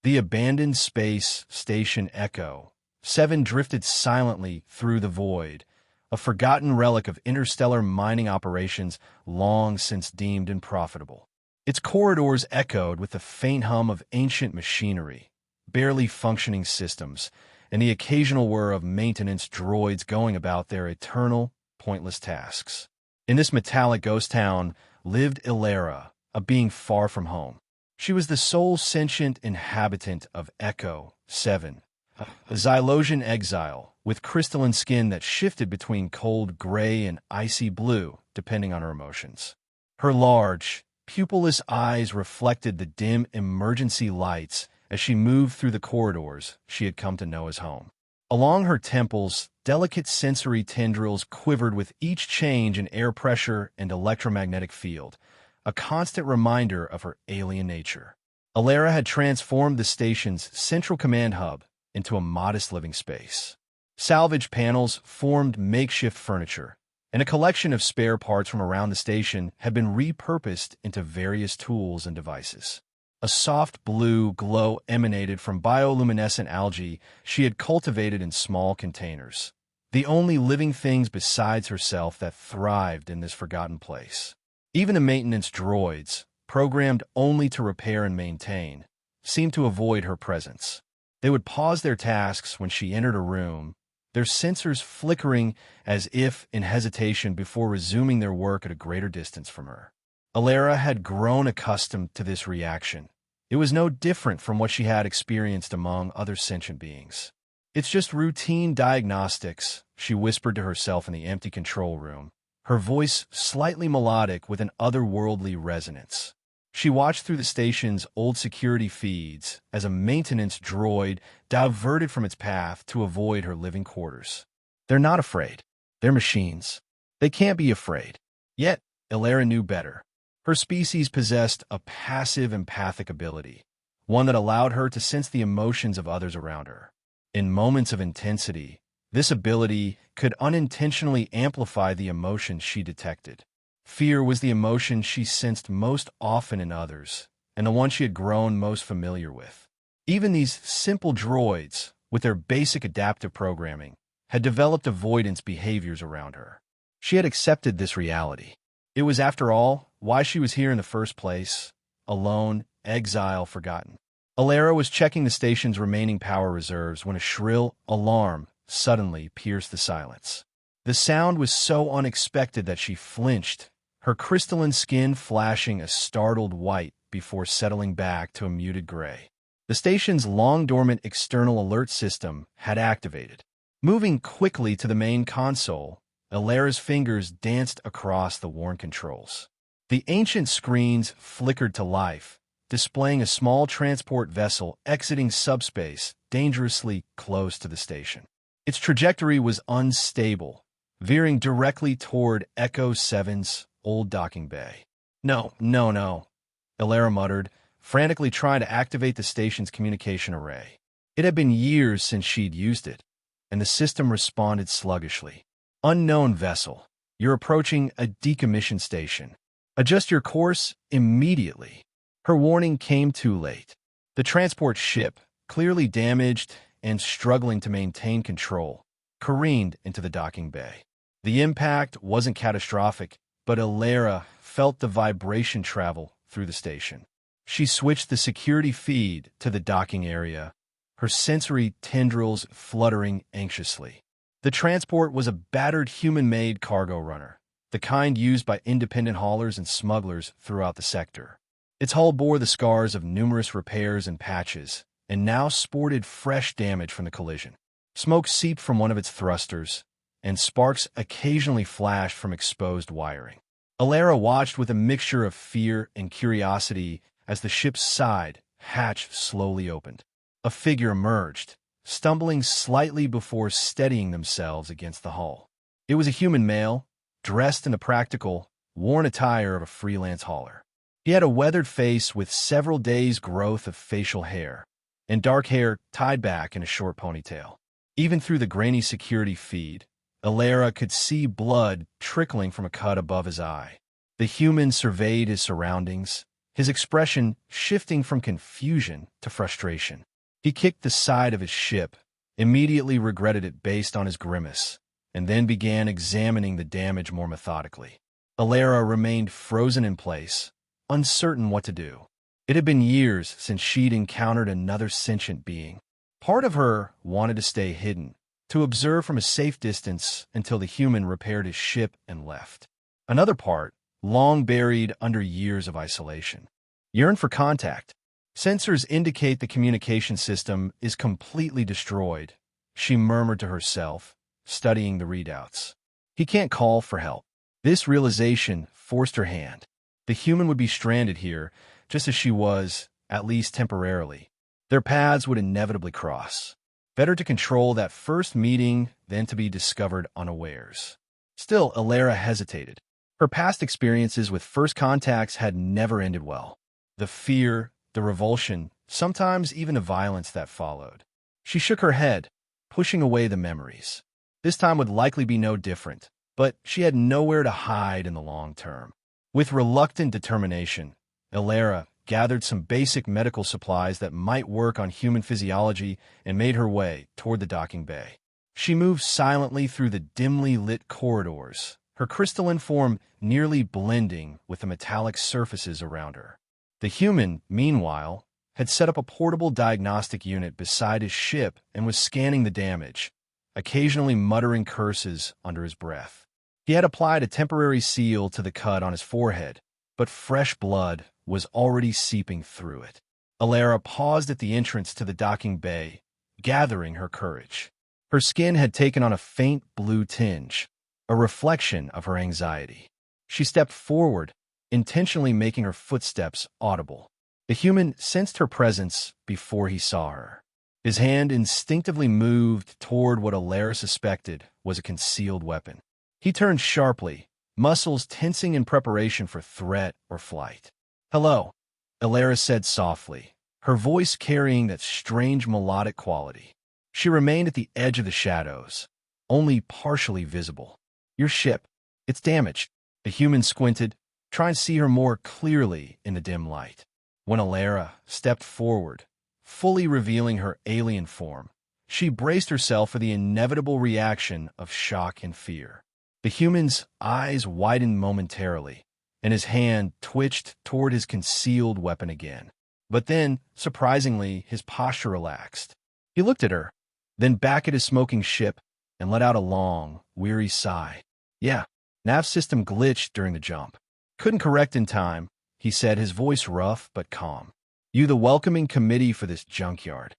The abandoned space station Echo 7 drifted silently through the void, a forgotten relic of interstellar mining operations long since deemed unprofitable. Its corridors echoed with the faint hum of ancient machinery, barely functioning systems, and the occasional whir of maintenance droids going about their eternal, pointless tasks. In this metallic ghost town lived Ilera, a being far from home. She was the sole sentient inhabitant of Echo 7, a Xylosian exile, with crystalline skin that shifted between cold gray and icy blue, depending on her emotions. Her large, pupilless eyes reflected the dim emergency lights as she moved through the corridors she had come to know as home. Along her temples, delicate sensory tendrils quivered with each change in air pressure and electromagnetic field, a constant reminder of her alien nature. Ilera had transformed the station's central command hub into a modest living space. Salvage panels formed makeshift furniture, and a collection of spare parts from around the station had been repurposed into various tools and devices. A soft blue glow emanated from bioluminescent algae she had cultivated in small containers, the only living things besides herself that thrived in this forgotten place. Even the maintenance droids, programmed only to repair and maintain, seemed to avoid her presence. They would pause their tasks when she entered a room, their sensors flickering as if in hesitation before resuming their work at a greater distance from her. Ilera had grown accustomed to this reaction. It was no different from what she had experienced among other sentient beings. "It's just routine diagnostics," she whispered to herself in the empty control room, her voice slightly melodic with an otherworldly resonance. She watched through the station's old security feeds as a maintenance droid diverted from its path to avoid her living quarters. They're not afraid. They're machines. They can't be afraid. Yet, Ilera knew better. Her species possessed a passive empathic ability, one that allowed her to sense the emotions of others around her. In moments of intensity, this ability could unintentionally amplify the emotions she detected. Fear was the emotion she sensed most often in others, and the one she had grown most familiar with. Even these simple droids, with their basic adaptive programming, had developed avoidance behaviors around her. She had accepted this reality. It was, after all, why she was here in the first place, alone, exile, forgotten. Ilera was checking the station's remaining power reserves when a shrill alarm suddenly pierced the silence. The sound was so unexpected that she flinched, her crystalline skin flashing a startled white before settling back to a muted gray. The station's long-dormant external alert system had activated. Moving quickly to the main console, Ilera's fingers danced across the worn controls. The ancient screens flickered to life, displaying a small transport vessel exiting subspace dangerously close to the station. Its trajectory was unstable, veering directly toward Echo 7's old docking bay. No, Ilera muttered, frantically trying to activate the station's communication array. It had been years since she'd used it, and the system responded sluggishly. "Unknown vessel, you're approaching a decommission station. Adjust your course immediately." Her warning came too late. The transport ship, clearly damaged and struggling to maintain control, careened into the docking bay. The impact wasn't catastrophic, but Ilera felt the vibration travel through the station. She switched the security feed to the docking area, her sensory tendrils fluttering anxiously. The transport was a battered human-made cargo runner, the kind used by independent haulers and smugglers throughout the sector. Its hull bore the scars of numerous repairs and patches, and now sported fresh damage from the collision. Smoke seeped from one of its thrusters, and sparks occasionally flashed from exposed wiring. Ilera watched with a mixture of fear and curiosity as the ship's side hatch slowly opened. A figure emerged, stumbling slightly before steadying themselves against the hull. It was a human male, dressed in the practical, worn attire of a freelance hauler. He had a weathered face with several days' growth of facial hair, and dark hair tied back in a short ponytail. Even through the grainy security feed, Ilera could see blood trickling from a cut above his eye. The human surveyed his surroundings, his expression shifting from confusion to frustration. He kicked the side of his ship, immediately regretted it based on his grimace, and then began examining the damage more methodically. Alara remained frozen in place, uncertain what to do. It had been years since she'd encountered another sentient being. Part of her wanted to stay hidden, to observe from a safe distance until the human repaired his ship and left. Another part, long buried under years of isolation, yearned for contact. Sensors indicate the communication system is completely destroyed, she murmured to herself, studying the readouts. He can't call for help. This realization forced her hand. The human would be stranded here, just as she was, at least temporarily. Their paths would inevitably cross. Better to control that first meeting than to be discovered unawares. Still, Alara hesitated. Her past experiences with first contacts had never ended well. The fear, the revulsion, sometimes even the violence that followed. She shook her head, pushing away the memories. This time would likely be no different, but she had nowhere to hide in the long term. With reluctant determination, Alara gathered some basic medical supplies that might work on human physiology and made her way toward the docking bay. She moved silently through the dimly lit corridors, her crystalline form nearly blending with the metallic surfaces around her. The human, meanwhile, had set up a portable diagnostic unit beside his ship and was scanning the damage, occasionally muttering curses under his breath. He had applied a temporary seal to the cut on his forehead, but fresh blood was already seeping through it. Alara paused at the entrance to the docking bay, gathering her courage. Her skin had taken on a faint blue tinge, a reflection of her anxiety. She stepped forward, intentionally making her footsteps audible. The human sensed her presence before he saw her. His hand instinctively moved toward what Alara suspected was a concealed weapon. He turned sharply, muscles tensing in preparation for threat or flight. "Hello," Alara said softly, her voice carrying that strange melodic quality. She remained at the edge of the shadows, only partially visible. "Your ship, it's damaged." The human squinted, trying to see her more clearly in the dim light. When Alara stepped forward, fully revealing her alien form, she braced herself for the inevitable reaction of shock and fear. The human's eyes widened momentarily, and his hand twitched toward his concealed weapon again. But then, surprisingly, his posture relaxed. He looked at her, then back at his smoking ship, and let out a long, weary sigh. "Yeah, nav system glitched during the jump. Couldn't correct in time," he said, his voice rough but calm. "You the welcoming committee for this junkyard."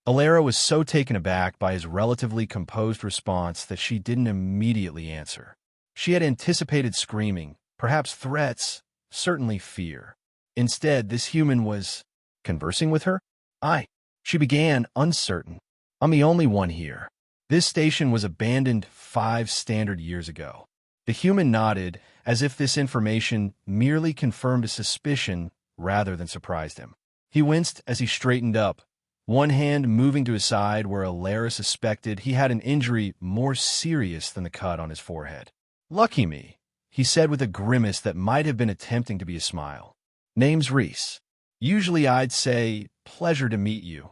Alara was so taken aback by his relatively composed response that she didn't immediately answer. She had anticipated screaming, perhaps threats, certainly fear. Instead, this human was conversing with her. She began, uncertain. "I'm the only one here. This station was abandoned 5 standard years ago." The human nodded, as if this information merely confirmed a suspicion rather than surprised him. He winced as he straightened up, one hand moving to his side where Alara suspected he had an injury more serious than the cut on his forehead. "Lucky me," he said with a grimace that might have been attempting to be a smile. "Name's Reese. Usually I'd say, pleasure to meet you,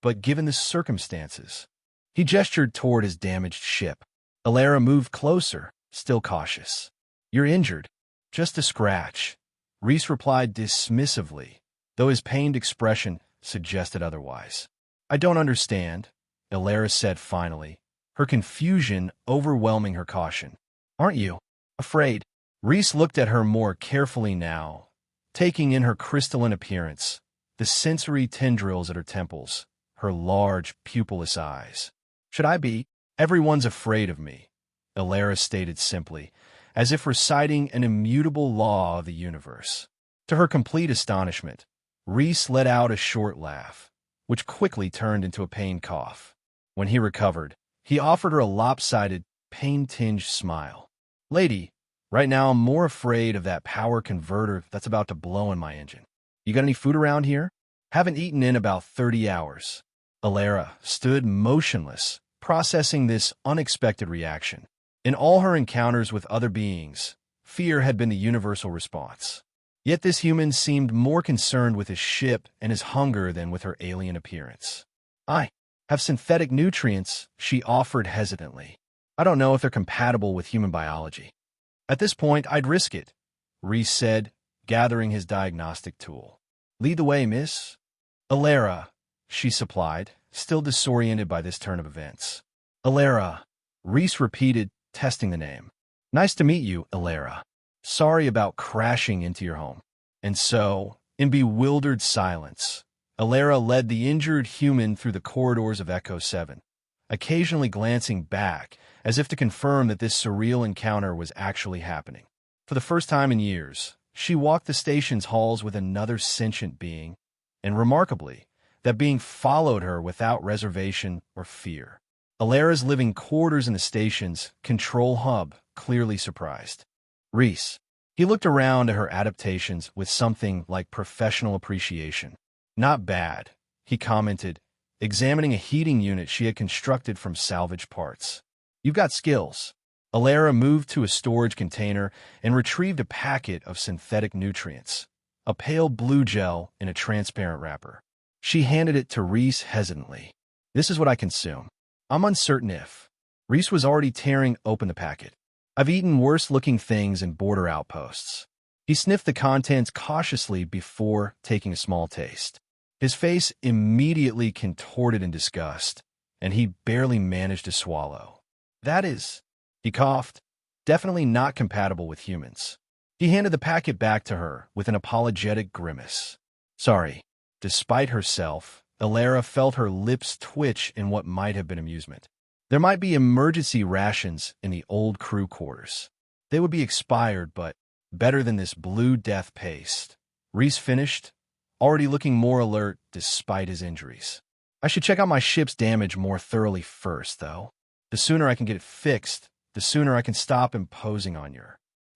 but given the circumstances." He gestured toward his damaged ship. Alara moved closer, still cautious. "You're injured." "Just a scratch," Reese replied dismissively, though his pained expression suggested otherwise. "I don't understand," Alara said finally, her confusion overwhelming her caution. "Aren't you afraid?" Reese looked at her more carefully now, taking in her crystalline appearance, the sensory tendrils at her temples, her large, pupilless eyes. "Should I be? Everyone's afraid of me," Alara stated simply, as if reciting an immutable law of the universe. To her complete astonishment, Reese let out a short laugh, which quickly turned into a pained cough. When he recovered, he offered her a lopsided, pain-tinged smile. "Lady, right now I'm more afraid of that power converter that's about to blow in my engine. You got any food around here?" "Haven't eaten in about 30 hours. Alara stood motionless, processing this unexpected reaction. In all her encounters with other beings, fear had been the universal response. Yet this human seemed more concerned with his ship and his hunger than with her alien appearance. "I have synthetic nutrients," she offered hesitantly. "I don't know if they're compatible with human biology." "At this point, I'd risk it," Reese said, gathering his diagnostic tool. "Lead the way, miss." "Alara," she supplied, still disoriented by this turn of events. "Alara," Reese repeated, testing the name. "Nice to meet you, Alara. Sorry about crashing into your home." And so, in bewildered silence, Alara led the injured human through the corridors of Echo 7, occasionally glancing back as if to confirm that this surreal encounter was actually happening. For the first time in years, she walked the station's halls with another sentient being, and remarkably, that being followed her without reservation or fear. Alara's living quarters in the station's control hub clearly surprised Reese. He looked around at her adaptations with something like professional appreciation. "Not bad," he commented, examining a heating unit she had constructed from salvage parts. "You've got skills." Alara moved to a storage container and retrieved a packet of synthetic nutrients, a pale blue gel in a transparent wrapper. She handed it to Reese hesitantly. "This is what I consume. I'm uncertain if—" Reese was already tearing open the packet. "I've eaten worse-looking things in border outposts." He sniffed the contents cautiously before taking a small taste. His face immediately contorted in disgust, and he barely managed to swallow. "That is," he coughed, "definitely not compatible with humans." He handed the packet back to her with an apologetic grimace. "Sorry." Despite herself, Alara felt her lips twitch in what might have been amusement. There might be emergency rations in the old crew quarters. They would be expired, but better than this blue death paste. Reese finished, already looking more alert despite his injuries. "I should check out my ship's damage more thoroughly first, though. The sooner I can get it fixed, the sooner I can stop imposing on you."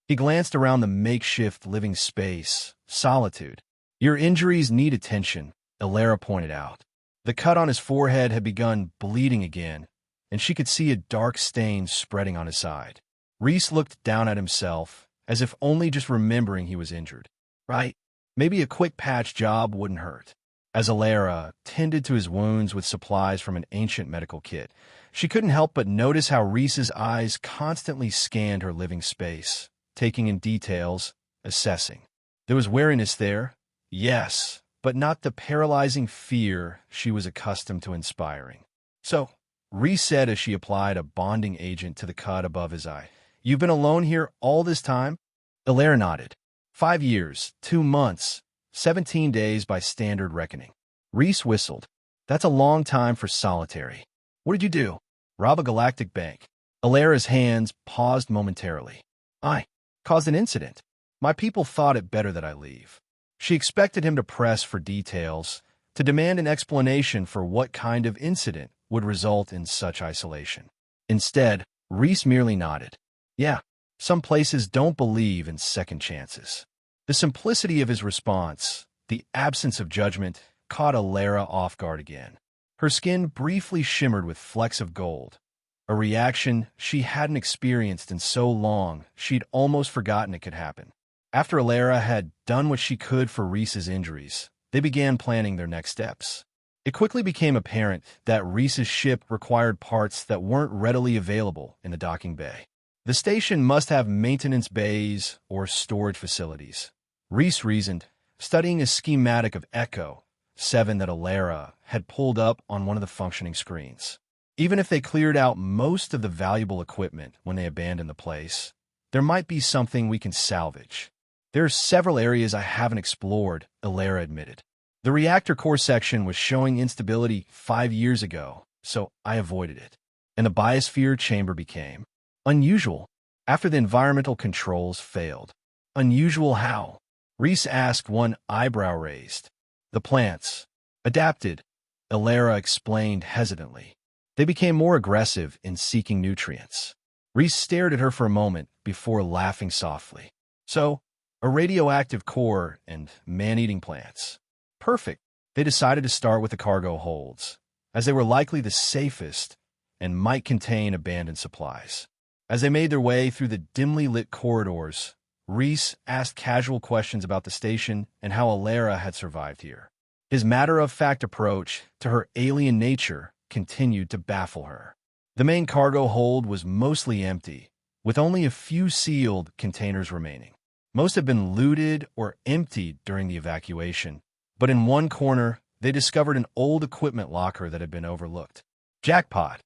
He glanced around the makeshift living space, solitude. "Your injuries need attention," Alara pointed out. The cut on his forehead had begun bleeding again, and she could see a dark stain spreading on his side. Reese looked down at himself, as if only just remembering he was injured. Right, maybe a quick patch job wouldn't hurt. As Alara tended to his wounds with supplies from an ancient medical kit, she couldn't help but notice how Reese's eyes constantly scanned her living space, taking in details, assessing. There was wariness there, yes, but not the paralyzing fear she was accustomed to inspiring. "So," Reese said as she applied a bonding agent to the cut above his eye, "you've been alone here all this time?" Alara nodded. 5 years, 2 months, 17 days by standard reckoning. Reese whistled. "That's a long time for solitary. What did you do?" "Rob a galactic bank." Alara's hands paused momentarily. "I caused an incident. My people thought it better that I leave." She expected him to press for details, to demand an explanation for what kind of incident would result in such isolation. Instead, Reese merely nodded. "Yeah, some places don't believe in second chances." The simplicity of his response, the absence of judgment, caught Alara off guard again. Her skin briefly shimmered with flecks of gold, a reaction she hadn't experienced in so long she'd almost forgotten it could happen. After Alara had done what she could for Reese's injuries, they began planning their next steps. It quickly became apparent that Reese's ship required parts that weren't readily available in the docking bay. The station must have maintenance bays or storage facilities, Reese reasoned, studying a schematic of Echo 7 that Alara had pulled up on one of the functioning screens. Even if they cleared out most of the valuable equipment when they abandoned the place, there might be something we can salvage. "There are several areas I haven't explored," Alara admitted. "The reactor core section was showing instability 5 years ago, so I avoided it. And the biosphere chamber became unusual after the environmental controls failed." "Unusual how?" Reese asked, one eyebrow raised. "The plants adapted," Alara explained hesitantly. "They became more aggressive in seeking nutrients." Reese stared at her for a moment before laughing softly. "So, a radioactive core and man-eating plants. Perfect." They decided to start with the cargo holds, as they were likely the safest and might contain abandoned supplies. As they made their way through the dimly lit corridors, Reese asked casual questions about the station and how Alara had survived here. His matter-of-fact approach to her alien nature continued to baffle her. The main cargo hold was mostly empty, with only a few sealed containers remaining. Most had been looted or emptied during the evacuation, but in one corner, they discovered an old equipment locker that had been overlooked. Jackpot,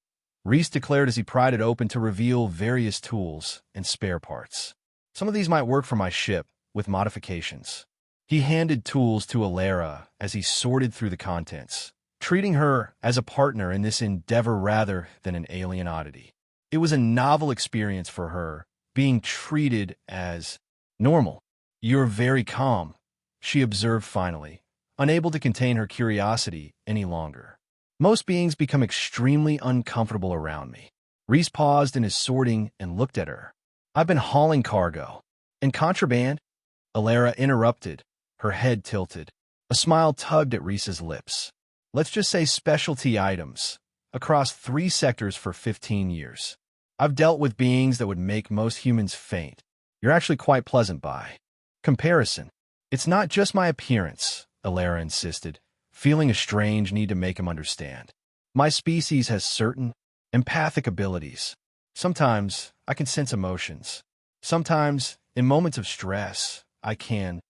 Reese declared as he pried it open to reveal various tools and spare parts. Some of these might work for my ship, with modifications. He handed tools to Alara as he sorted through the contents, treating her as a partner in this endeavor rather than an alien oddity. It was a novel experience for her, being treated as normal. "You're very calm," she observed finally, unable to contain her curiosity any longer. "Most beings become extremely uncomfortable around me." Reese paused in his sorting and looked at her. "I've been hauling cargo." "And contraband?" Alara interrupted, her head tilted. A smile tugged at Reese's lips. "Let's just say specialty items, across 3 sectors for 15 years. I've dealt with beings that would make most humans faint. You're actually quite pleasant by comparison." "It's not just my appearance," Alara insisted, feeling a strange need to make him understand. "My species has certain empathic abilities. Sometimes I can sense emotions. Sometimes, in moments of stress, I can—"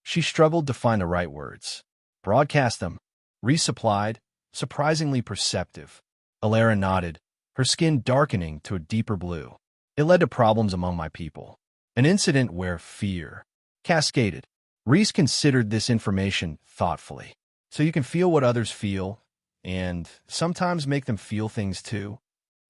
She struggled to find the right words. "Broadcast them," Reese supplied, surprisingly perceptive. Alara nodded, her skin darkening to a deeper blue. "It led to problems among my people. An incident where fear cascaded." Reese considered this information thoughtfully. "So you can feel what others feel, and sometimes make them feel things too?"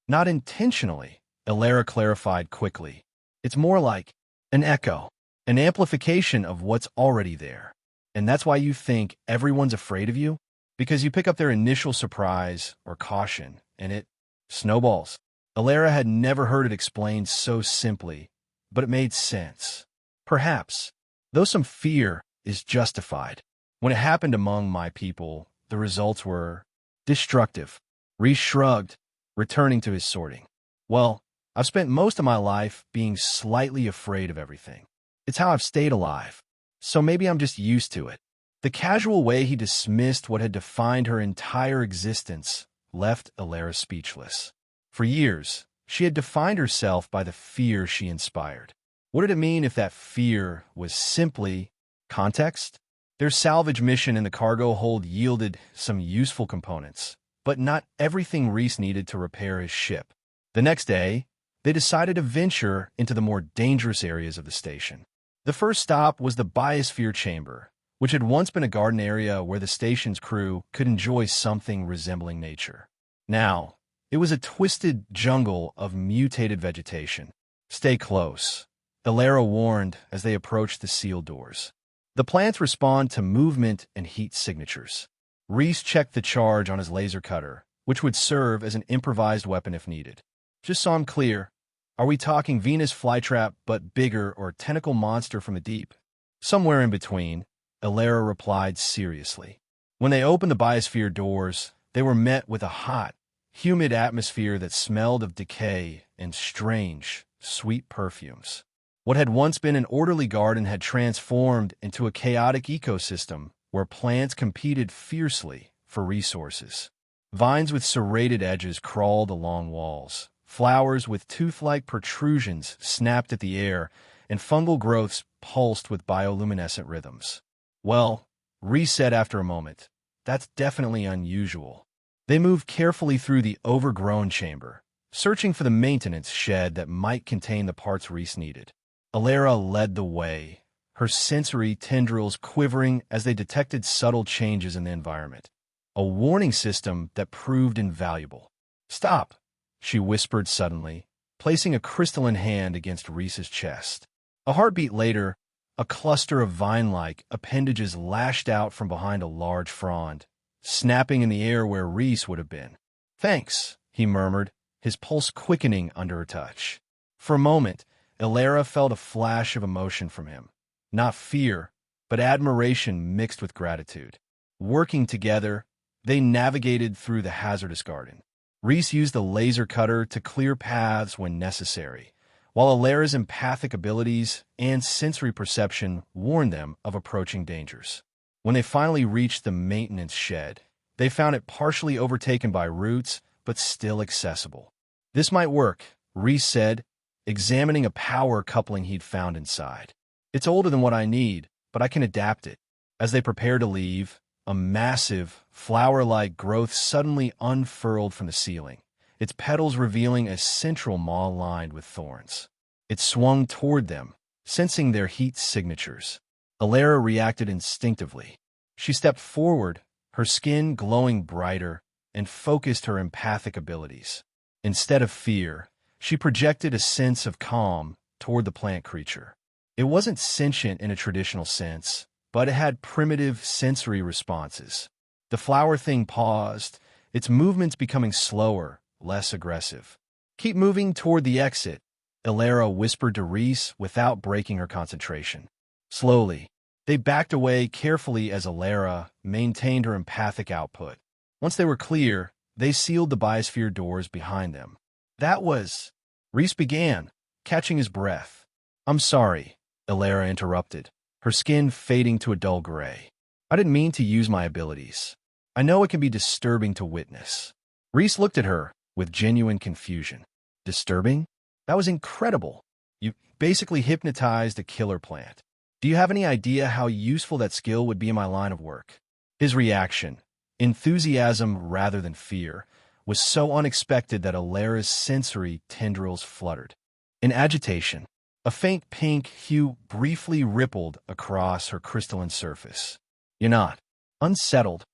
"Not intentionally," Alara clarified quickly. "It's more like an echo, an amplification of what's already there. And that's why you think everyone's afraid of you? Because you pick up their initial surprise or caution, and it snowballs." Alara had never heard it explained so simply, but it made sense. "Perhaps, though some fear is justified. When it happened among my people, the results were destructive." Reese shrugged, returning to his sorting. "Well, I've spent most of my life being slightly afraid of everything. It's how I've stayed alive. So maybe I'm just used to it." The casual way he dismissed what had defined her entire existence left Alara speechless. For years, she had defined herself by the fear she inspired. What did it mean if that fear was simply context? Their salvage mission in the cargo hold yielded some useful components, but not everything Reese needed to repair his ship. The next day, they decided to venture into the more dangerous areas of the station. The first stop was the biosphere chamber, which had once been a garden area where the station's crew could enjoy something resembling nature. Now, it was a twisted jungle of mutated vegetation. "Stay close," Alara warned as they approached the sealed doors. "The plants respond to movement and heat signatures." Reese checked the charge on his laser cutter, which would serve as an improvised weapon if needed. "Just so I'm clear, are we talking Venus flytrap but bigger or tentacle monster from the deep?" "Somewhere in between," Alara replied seriously. When they opened the biosphere doors, they were met with a hot, humid atmosphere that smelled of decay and strange, sweet perfumes. What had once been an orderly garden had transformed into a chaotic ecosystem where plants competed fiercely for resources. Vines with serrated edges crawled along walls. Flowers with tooth-like protrusions snapped at the air, and fungal growths pulsed with bioluminescent rhythms. "Well," Reese said after a moment, "that's definitely unusual." They moved carefully through the overgrown chamber, searching for the maintenance shed that might contain the parts Reese needed. Alara led the way, her sensory tendrils quivering as they detected subtle changes in the environment. A warning system that proved invaluable. "Stop," she whispered suddenly, placing a crystalline hand against Reese's chest. A heartbeat later, a cluster of vine-like appendages lashed out from behind a large frond, snapping in the air where Reese would have been. "Thanks," he murmured, his pulse quickening under her touch. For a moment, Alara felt a flash of emotion from him. Not fear, but admiration mixed with gratitude. Working together, they navigated through the hazardous garden. Reese used the laser cutter to clear paths when necessary, while Alara's empathic abilities and sensory perception warned them of approaching dangers. When they finally reached the maintenance shed, they found it partially overtaken by roots, but still accessible. "This might work," Reese said, examining a power coupling he'd found inside. "It's older than what I need, but I can adapt it." As they prepared to leave, a massive, flower-like growth suddenly unfurled from the ceiling, its petals revealing a central maw lined with thorns. It swung toward them, sensing their heat signatures. Alara reacted instinctively. She stepped forward, her skin glowing brighter, and focused her empathic abilities. Instead of fear, she projected a sense of calm toward the plant creature. It wasn't sentient in a traditional sense, but it had primitive sensory responses. The flower thing paused, its movements becoming slower, less aggressive. "Keep moving toward the exit," Alara whispered to Reese without breaking her concentration. Slowly, they backed away carefully as Alara maintained her empathic output. Once they were clear, they sealed the biosphere doors behind them. "That was—" Reese began, catching his breath. "I'm sorry," Alara interrupted, her skin fading to a dull gray. "I didn't mean to use my abilities. I know it can be disturbing to witness." Reese looked at her with genuine confusion. "Disturbing? That was incredible. You basically hypnotized a killer plant. Do you have any idea how useful that skill would be in my line of work?" His reaction, enthusiasm rather than fear, was so unexpected that Alara's sensory tendrils fluttered. In agitation, a faint pink hue briefly rippled across her crystalline surface. "You're not unsettled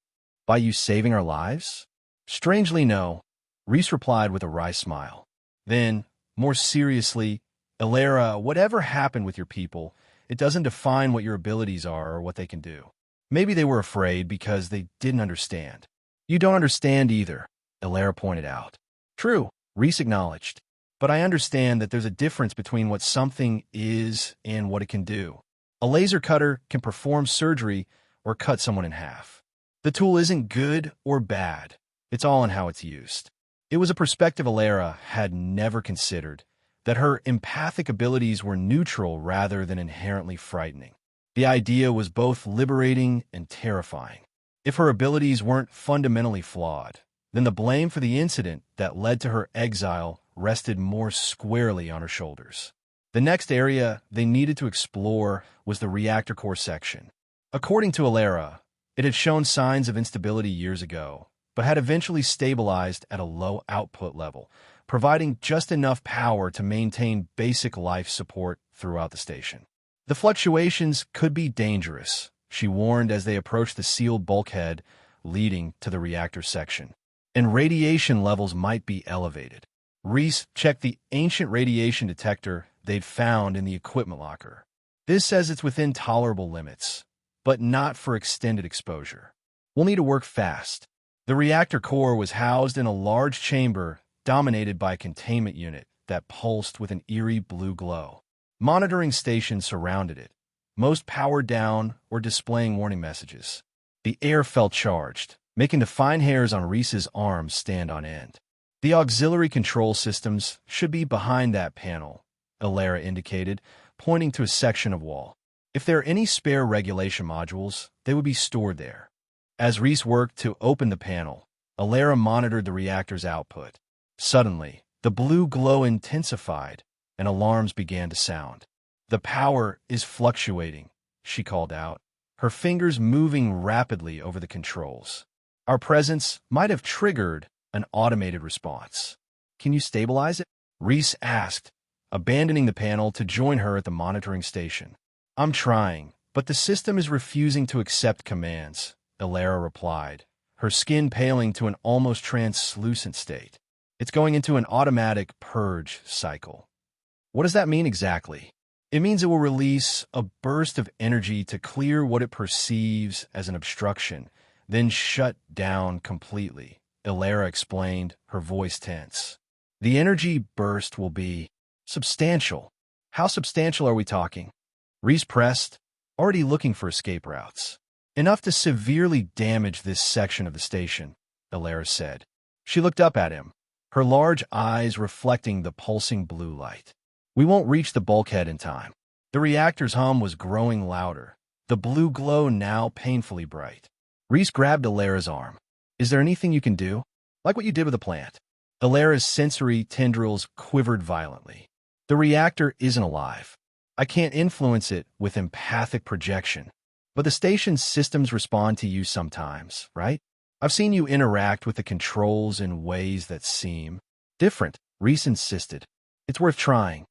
by you saving our lives?" "Strangely, no," Reese replied with a wry smile. Then, more seriously, "Alara, whatever happened with your people, it doesn't define what your abilities are or what they can do. Maybe they were afraid because they didn't understand." "You don't understand either," Alara pointed out. "True," Reese acknowledged. "But I understand that there's a difference between what something is and what it can do. A laser cutter can perform surgery or cut someone in half. The tool isn't good or bad. It's all in how it's used." It was a perspective Alara had never considered, that her empathic abilities were neutral rather than inherently frightening. The idea was both liberating and terrifying. If her abilities weren't fundamentally flawed, then the blame for the incident that led to her exile rested more squarely on her shoulders. The next area they needed to explore was the reactor core section. According to Alara, it had shown signs of instability years ago, but had eventually stabilized at a low output level, providing just enough power to maintain basic life support throughout the station. The fluctuations could be dangerous, she warned as they approached the sealed bulkhead leading to the reactor section. And radiation levels might be elevated. Reese checked the ancient radiation detector they'd found in the equipment locker. "This says it's within tolerable limits, but not for extended exposure. We'll need to work fast." The reactor core was housed in a large chamber dominated by a containment unit that pulsed with an eerie blue glow. Monitoring stations surrounded it, most powered down or displaying warning messages. The air felt charged, making the fine hairs on Reese's arms stand on end. "The auxiliary control systems should be behind that panel," Alara indicated, pointing to a section of wall. "If there are any spare regulation modules, they would be stored there." As Reese worked to open the panel, Alara monitored the reactor's output. Suddenly, the blue glow intensified, and alarms began to sound. "The power is fluctuating," she called out, her fingers moving rapidly over the controls. "Our presence might have triggered an automated response." "Can you stabilize it?" Reese asked, abandoning the panel to join her at the monitoring station. "I'm trying, but the system is refusing to accept commands," Alara replied, her skin paling to an almost translucent state. "It's going into an automatic purge cycle." "What does that mean exactly?" "It means it will release a burst of energy to clear what it perceives as an obstruction, then shut down completely," Alara explained, her voice tense. "The energy burst will be substantial." "How substantial are we talking?" Reese pressed, already looking for escape routes. "Enough to severely damage this section of the station," Alara said. She looked up at him, her large eyes reflecting the pulsing blue light. We won't reach the bulkhead in time. The reactor's hum was growing louder, the blue glow now painfully bright. Reese grabbed Alara's arm. Is there anything you can do? Like what you did with the plant. Alara's sensory tendrils quivered violently. The reactor isn't alive. I can't influence it with empathic projection. But the station's systems respond to you sometimes, right? I've seen you interact with the controls in ways that seem different, Reese insisted. It's worth trying.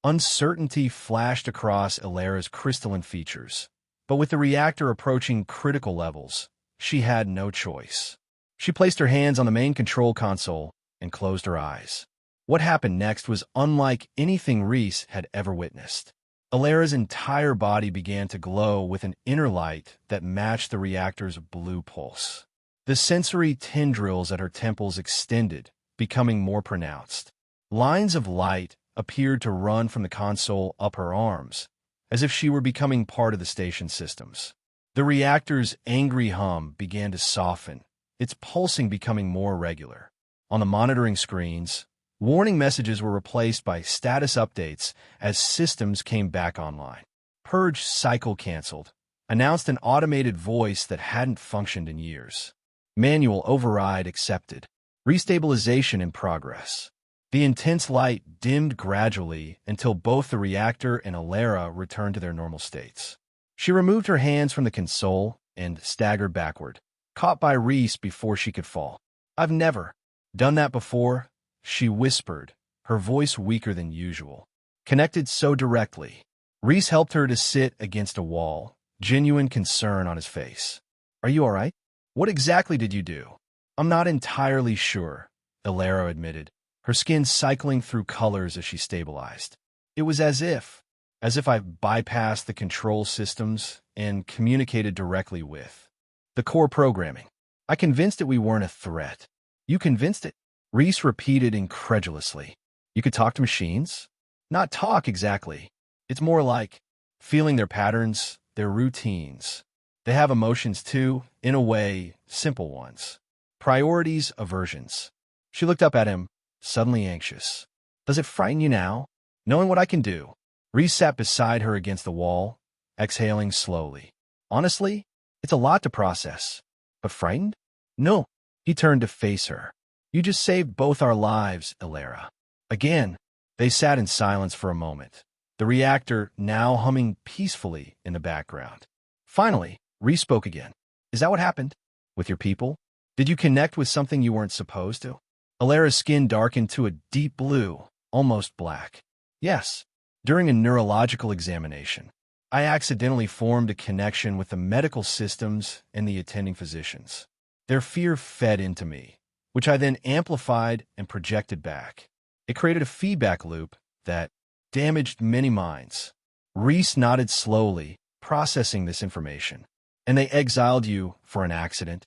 Uncertainty flashed across Alara's crystalline features. But with the reactor approaching critical levels, she had no choice. She placed her hands on the main control console and closed her eyes. What happened next was unlike anything Reese had ever witnessed. Alara's entire body began to glow with an inner light that matched the reactor's blue pulse. The sensory tendrils at her temples extended, becoming more pronounced. Lines of light appeared to run from the console up her arms, as if she were becoming part of the station systems. The reactor's angry hum began to soften, its pulsing becoming more regular. On the monitoring screens, warning messages were replaced by status updates as systems came back online. Purge cycle canceled, announced an automated voice that hadn't functioned in years. Manual override accepted. Restabilization in progress. The intense light dimmed gradually until both the reactor and Alara returned to their normal states. She removed her hands from the console and staggered backward, caught by Reese before she could fall. I've never done that before, she whispered, her voice weaker than usual. Connected so directly. Reese helped her to sit against a wall, genuine concern on his face. Are you all right? What exactly did you do? I'm not entirely sure, Alara admitted, her skin cycling through colors as she stabilized. It was as if I bypassed the control systems and communicated directly with the core programming. I convinced it we weren't a threat. You convinced it? Reese repeated incredulously. You could talk to machines? Not talk exactly. It's more like feeling their patterns, their routines. They have emotions too, in a way, simple ones. Priorities, aversions. She looked up at him, suddenly anxious. Does it frighten you now, knowing what I can do? Reese sat beside her against the wall, exhaling slowly. Honestly, it's a lot to process. But frightened? No. He turned to face her. You just saved both our lives, Alara. Again, they sat in silence for a moment, the reactor now humming peacefully in the background. Finally, Reese spoke again. Is that what happened? With your people? Did you connect with something you weren't supposed to? Alara's skin darkened to a deep blue, almost black. Yes, during a neurological examination. I accidentally formed a connection with the medical systems and the attending physicians. Their fear fed into me, which I then amplified and projected back. It created a feedback loop that damaged many minds. Reese nodded slowly, processing this information. And they exiled you for an accident.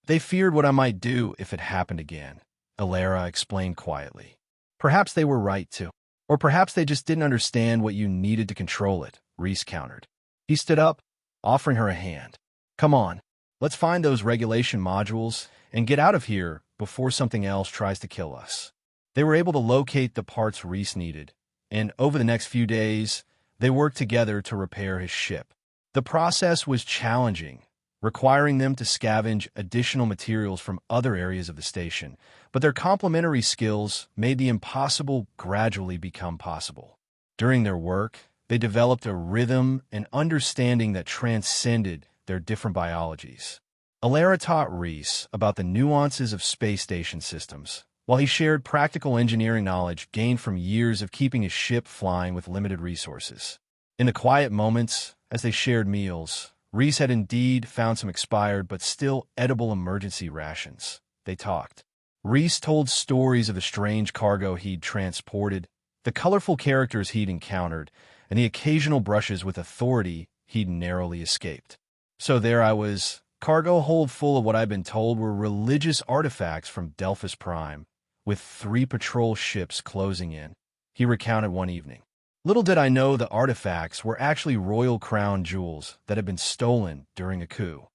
They feared what I might do if it happened again, Alara explained quietly. Perhaps they were right to. Or perhaps they just didn't understand what you needed to control it, Reese countered. He stood up, offering her a hand. Come on, let's find those regulation modules and get out of here before something else tries to kill us. They were able to locate the parts Reese needed, and over the next few days, they worked together to repair his ship. The process was challenging, requiring them to scavenge additional materials from other areas of the station, but their complementary skills made the impossible gradually become possible. During their work, they developed a rhythm and understanding that transcended their different biologies. Alara taught Reese about the nuances of space station systems, while he shared practical engineering knowledge gained from years of keeping his ship flying with limited resources. In the quiet moments, as they shared meals, Reese had indeed found some expired but still edible emergency rations. They talked. Reese told stories of the strange cargo he'd transported, the colorful characters he'd encountered, and the occasional brushes with authority he'd narrowly escaped. So there I was, cargo hold full of what I'd been told were religious artifacts from Delphus Prime, with 3 patrol ships closing in, he recounted one evening. Little did I know the artifacts were actually royal crown jewels that had been stolen during a coup.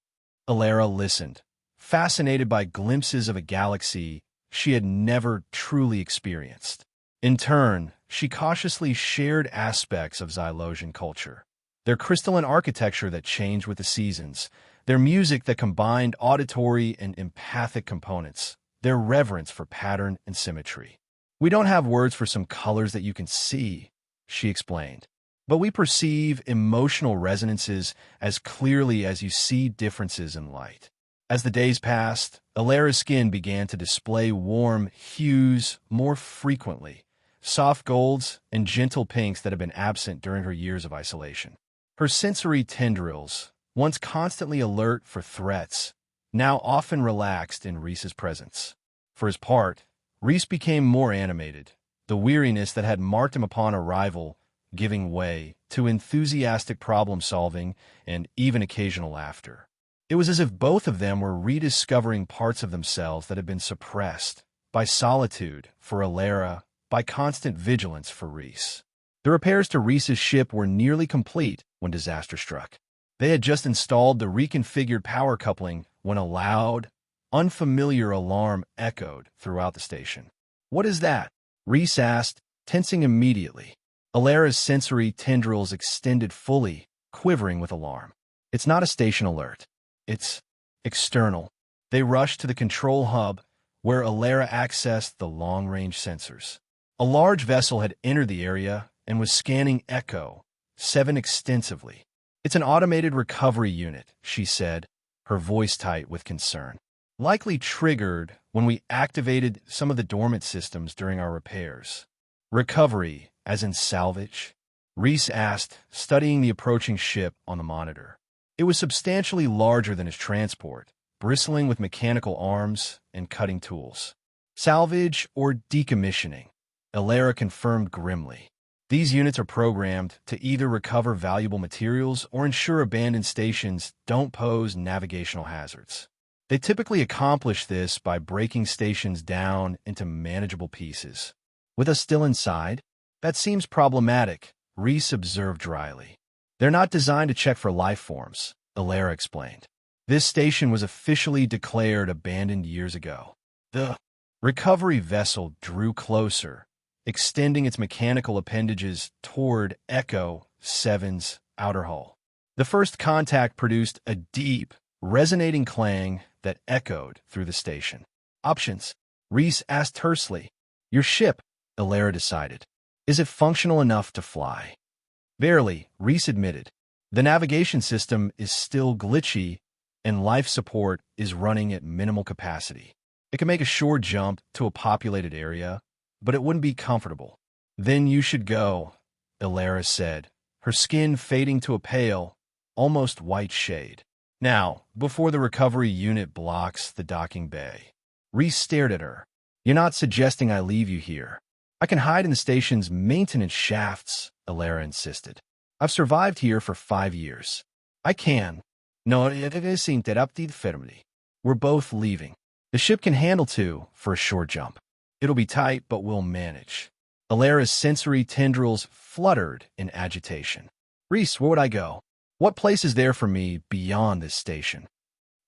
Alara listened, fascinated by glimpses of a galaxy she had never truly experienced. In turn, she cautiously shared aspects of Xylosian culture. Their crystalline architecture that changed with the seasons, their music that combined auditory and empathic components, their reverence for pattern and symmetry. "We don't have words for some colors that you can see," she explained, "but we perceive emotional resonances as clearly as you see differences in light." As the days passed, Alara's skin began to display warm hues more frequently, soft golds and gentle pinks that had been absent during her years of isolation. Her sensory tendrils, once constantly alert for threats, now often relaxed in Reese's presence. For his part, Reese became more animated, the weariness that had marked him upon arrival giving way to enthusiastic problem-solving and even occasional laughter. It was as if both of them were rediscovering parts of themselves that had been suppressed by solitude for Alara, by constant vigilance for Reese. The repairs to Reese's ship were nearly complete when disaster struck. They had just installed the reconfigured power coupling when a loud, unfamiliar alarm echoed throughout the station. "What is that?" Reese asked, tensing immediately. Alara's sensory tendrils extended fully, quivering with alarm. "It's not a station alert. It's external." They rushed to the control hub, where Alara accessed the long-range sensors. A large vessel had entered the area and was scanning Echo 7 extensively. "It's an automated recovery unit," she said, her voice tight with concern. "Likely triggered when we activated some of the dormant systems during our repairs." "Recovery, as in salvage?" Reese asked, studying the approaching ship on the monitor. It was substantially larger than his transport, bristling with mechanical arms and cutting tools. "Salvage or decommissioning," Alara confirmed grimly. "These units are programmed to either recover valuable materials or ensure abandoned stations don't pose navigational hazards. They typically accomplish this by breaking stations down into manageable pieces." "With us still inside?" "That seems problematic," Reese observed dryly. "They're not designed to check for life forms," Alara explained. "This station was officially declared abandoned years ago." The recovery vessel drew closer, extending its mechanical appendages toward Echo 7's outer hull. The first contact produced a deep, resonating clang that echoed through the station. "Options?" Reese asked tersely. "Your ship," Alara decided. "Is it functional enough to fly?" "Barely," Reese admitted. "The navigation system is still glitchy, and life support is running at minimal capacity. It can make a short jump to a populated area, but it wouldn't be comfortable." "Then you should go," Alara said, her skin fading to a pale, almost white shade. "Now, before the recovery unit blocks the docking bay." Reese stared at her. "You're not suggesting I leave you here?" "I can hide in the station's maintenance shafts," Alara insisted. "I've survived here for 5 years." "I can." "No, it is interrupted firmly. We're both leaving. The ship can handle 2 for a short jump. It'll be tight, but we'll manage." Alara's sensory tendrils fluttered in agitation. "Reese, where would I go? What place is there for me beyond this station?"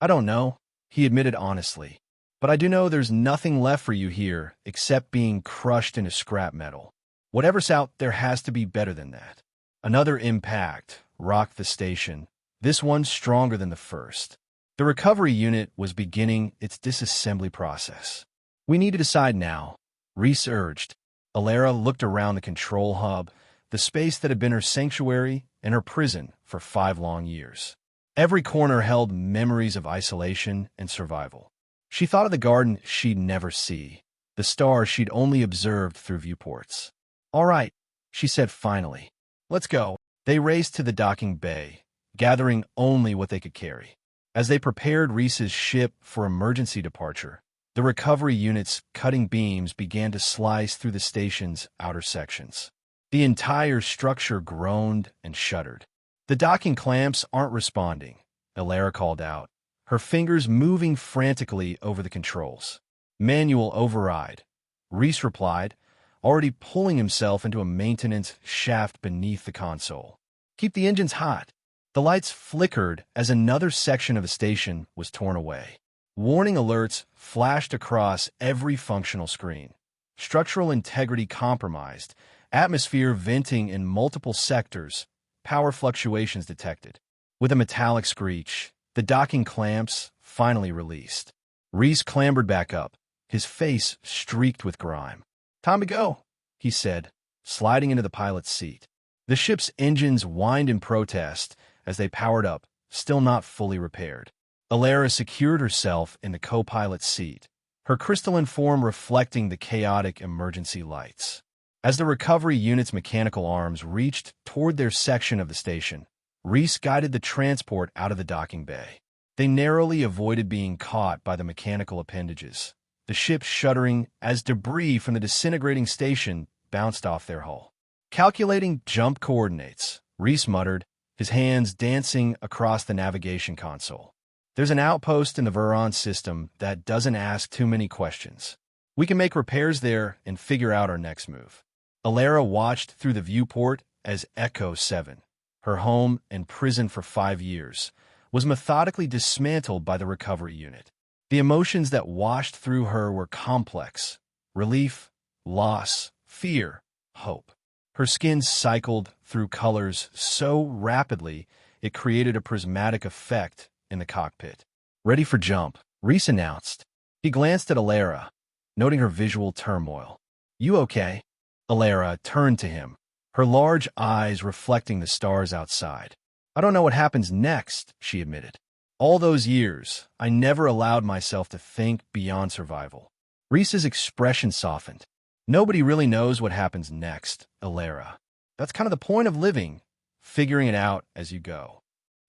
"I don't know," he admitted honestly. "But I do know there's nothing left for you here except being crushed into scrap metal. Whatever's out there has to be better than that." Another impact rocked the station, this one stronger than the first. The recovery unit was beginning its disassembly process. "We need to decide now," Reese urged. Alara looked around the control hub, the space that had been her sanctuary and her prison for 5 long years. Every corner held memories of isolation and survival. She thought of the garden she'd never see, the stars she'd only observed through viewports. "All right," she said finally. "Let's go." They raced to the docking bay, gathering only what they could carry. As they prepared Reese's ship for emergency departure, the recovery unit's cutting beams began to slice through the station's outer sections. The entire structure groaned and shuddered. "The docking clamps aren't responding," Alara called out, her fingers moving frantically over the controls. "Manual override," Reese replied, already pulling himself into a maintenance shaft beneath the console. "Keep the engines hot." The lights flickered as another section of the station was torn away. Warning alerts flashed across every functional screen. Structural integrity compromised, Atmosphere venting in multiple sectors, power fluctuations detected. With a metallic screech, the docking clamps finally released. Reese clambered back up, his face streaked with grime. "Time to go," he said, sliding into the pilot's seat. The ship's engines whined in protest as they powered up, still not fully repaired. Alara secured herself in the co-pilot's seat, her crystalline form reflecting the chaotic emergency lights. As the recovery unit's mechanical arms reached toward their section of the station, Reese guided the transport out of the docking bay. They narrowly avoided being caught by the mechanical appendages, the ship shuddering as debris from the disintegrating station bounced off their hull. Calculating jump coordinates, Reese muttered, his hands dancing across the navigation console. "There's an outpost in the Veron system that doesn't ask too many questions. We can make repairs there and figure out our next move." Alara watched through the viewport as Echo 7, her home and prison for 5 years, was methodically dismantled by the recovery unit. The emotions that washed through her were complex: relief, loss, fear, hope. Her skin cycled through colors so rapidly it created a prismatic effect in the cockpit. "Ready for jump," Reese announced. He glanced at Alara, noting her visual turmoil. "You okay?" Alara turned to him, her large eyes reflecting the stars outside. "I don't know what happens next," she admitted. "All those years, I never allowed myself to think beyond survival." Reese's expression softened. "Nobody really knows what happens next, Alara. That's kind of the point of living, figuring it out as you go."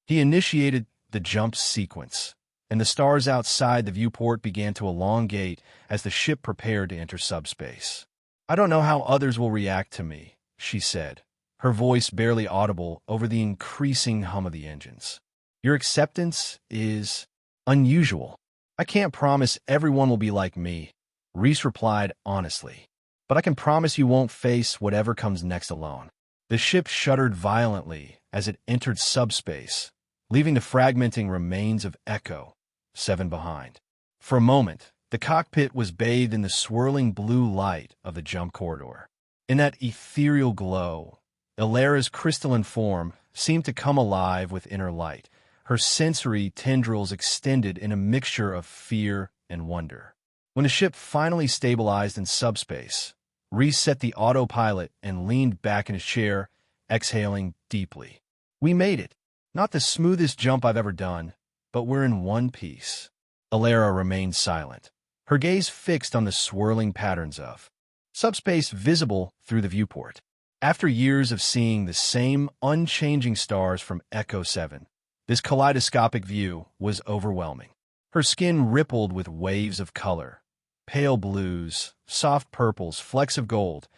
He initiated the jump sequence, and the stars outside the viewport began to elongate as the ship prepared to enter subspace. "I don't know how others will react to me," she said, her voice barely audible over the increasing hum of the engines. "Your acceptance is unusual. I can't promise everyone will be like me," Reese replied honestly. "But I can promise you won't face whatever comes next alone." The ship shuddered violently as it entered subspace, leaving the fragmenting remains of Echo 7 behind. For a moment, the cockpit was bathed in the swirling blue light of the jump corridor. In that ethereal glow, Alara's crystalline form seemed to come alive with inner light, her sensory tendrils extended in a mixture of fear and wonder. When the ship finally stabilized in subspace, Reese set the autopilot and leaned back in his chair, exhaling deeply. "We made it. Not the smoothest jump I've ever done, but we're in one piece." Alara remained silent, her gaze fixed on the swirling patterns of subspace visible through the viewport. After years of seeing the same unchanging stars from Echo 7, this kaleidoscopic view was overwhelming. Her skin rippled with waves of color, pale blues, soft purples, flecks of gold,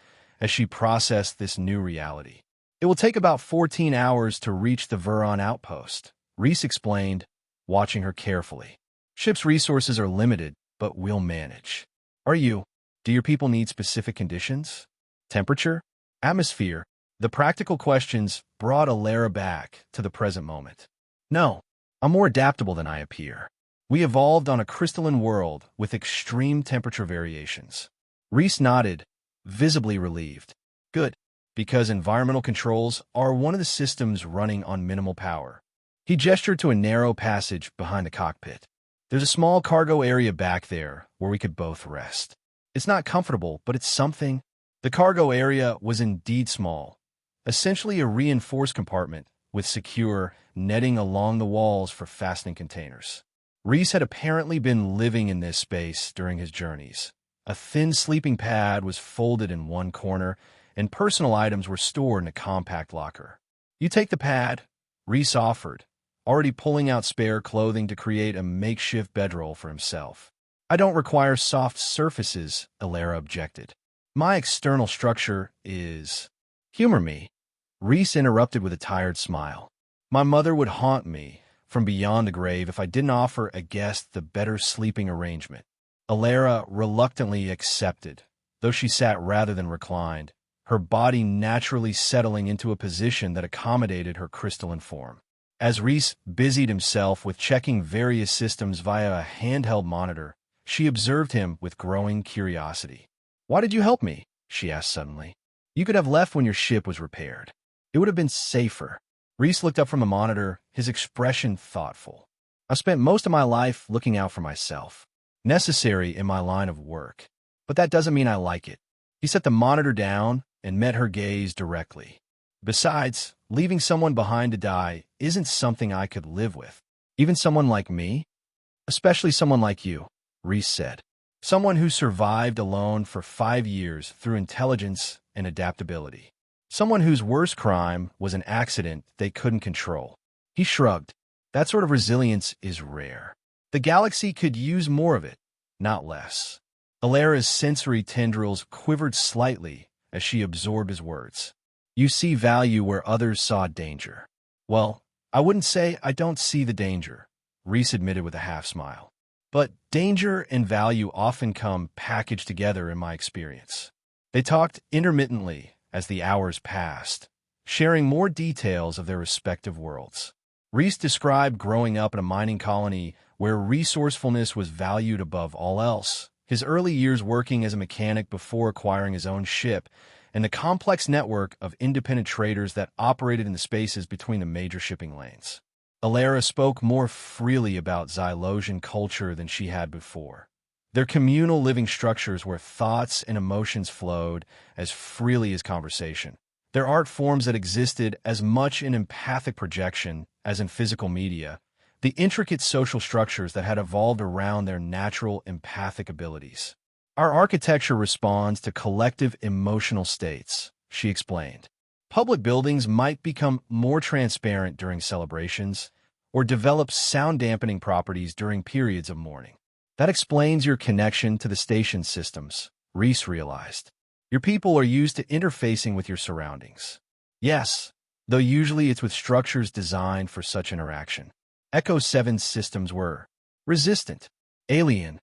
as she processed this new reality. "It will take about 14 hours to reach the Veron outpost," Reese explained, watching her carefully. "Ship's resources are limited, but we'll manage." Do your people need specific conditions? Temperature? Atmosphere? The practical questions brought Alara back to the present moment. "No, I'm more adaptable than I appear. We evolved on a crystalline world with extreme temperature variations." Reese nodded, visibly relieved. "Good, because environmental controls are one of the systems running on minimal power." He gestured to a narrow passage behind the cockpit. "There's a small cargo area back there where we could both rest. It's not comfortable, but it's something." The cargo area was indeed small, essentially a reinforced compartment with secure netting along the walls for fastening containers. Reese had apparently been living in this space during his journeys. A thin sleeping pad was folded in one corner, and personal items were stored in a compact locker. "You take the pad," Reese offered, already pulling out spare clothing to create a makeshift bedroll for himself. "I don't require soft surfaces," Alara objected. "My external structure is—" "Humor me," Reese interrupted with a tired smile. "My mother would haunt me from beyond the grave if I didn't offer a guest the better sleeping arrangement." Alara reluctantly accepted, though she sat rather than reclined, her body naturally settling into a position that accommodated her crystalline form. As Reese busied himself with checking various systems via a handheld monitor, she observed him with growing curiosity. "Why did you help me?" she asked suddenly. You could have left when your ship was repaired. It would have been safer. Reese looked up from the monitor, his expression thoughtful. I've spent most of my life looking out for myself. Necessary in my line of work. But that doesn't mean I like it. He set the monitor down and met her gaze directly. Besides, leaving someone behind to die isn't something I could live with. Even someone like me? Especially someone like you, Reese said. Someone who survived alone for 5 years through intelligence and adaptability. Someone whose worst crime was an accident they couldn't control. He shrugged. That sort of resilience is rare. The galaxy could use more of it, not less. Alara's sensory tendrils quivered slightly as she absorbed his words. You see value where others saw danger. Well, I wouldn't say I don't see the danger, Reese admitted with a half-smile. But danger and value often come packaged together in my experience. They talked intermittently as the hours passed, sharing more details of their respective worlds. Reese described growing up in a mining colony where resourcefulness was valued above all else, his early years working as a mechanic before acquiring his own ship, and the complex network of independent traders that operated in the spaces between the major shipping lanes. Alara spoke more freely about Xylosian culture than she had before. Their communal living structures where thoughts and emotions flowed as freely as conversation. Their art forms that existed as much in empathic projection as in physical media. The intricate social structures that had evolved around their natural empathic abilities. Our architecture responds to collective emotional states, she explained. Public buildings might become more transparent during celebrations or develop sound-dampening properties during periods of mourning. That explains your connection to the station systems, Reese realized. Your people are used to interfacing with your surroundings. Yes, though usually it's with structures designed for such interaction. Echo 7's systems were resistant, alien.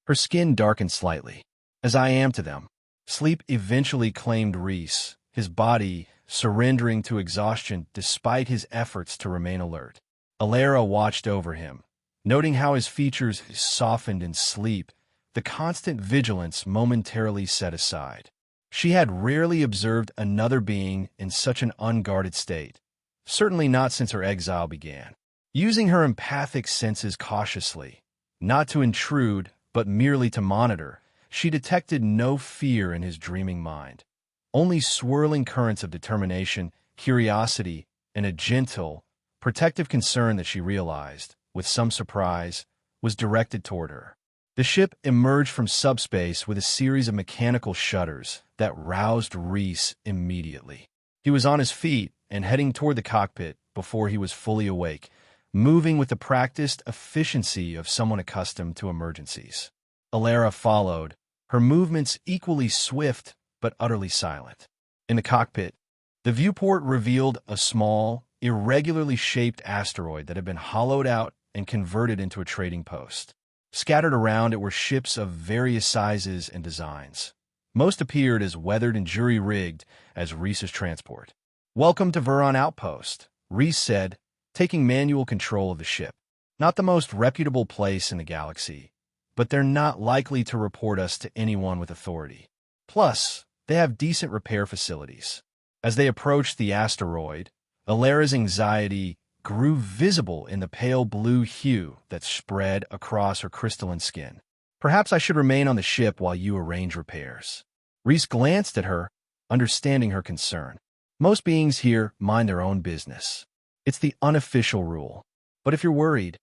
Her skin darkened slightly. As I am to them. Sleep eventually claimed Reese, his body surrendering to exhaustion despite his efforts to remain alert. Alara watched over him, noting how his features softened in sleep, the constant vigilance momentarily set aside. She had rarely observed another being in such an unguarded state, certainly not since her exile began. Using her empathic senses cautiously, not to intrude, but merely to monitor, she detected no fear in his dreaming mind, only swirling currents of determination, curiosity, and a gentle, protective concern that she realized, with some surprise, was directed toward her. The ship emerged from subspace with a series of mechanical shutters that roused Reese immediately. He was on his feet and heading toward the cockpit before he was fully awake, moving with the practiced efficiency of someone accustomed to emergencies. Alara followed, her movements equally swift but utterly silent. In the cockpit, the viewport revealed a small, irregularly shaped asteroid that had been hollowed out and converted into a trading post. Scattered around it were ships of various sizes and designs. Most appeared as weathered and jury-rigged as Reese's transport. "Welcome to Veron Outpost," Reese said, taking manual control of the ship. "Not the most reputable place in the galaxy, but they're not likely to report us to anyone with authority. Plus, they have decent repair facilities." As they approached the asteroid, Alara's anxiety grew visible in the pale blue hue that spread across her crystalline skin. "Perhaps I should remain on the ship while you arrange repairs." Reese glanced at her, understanding her concern. "Most beings here mind their own business. It's the unofficial rule. But if you're worried,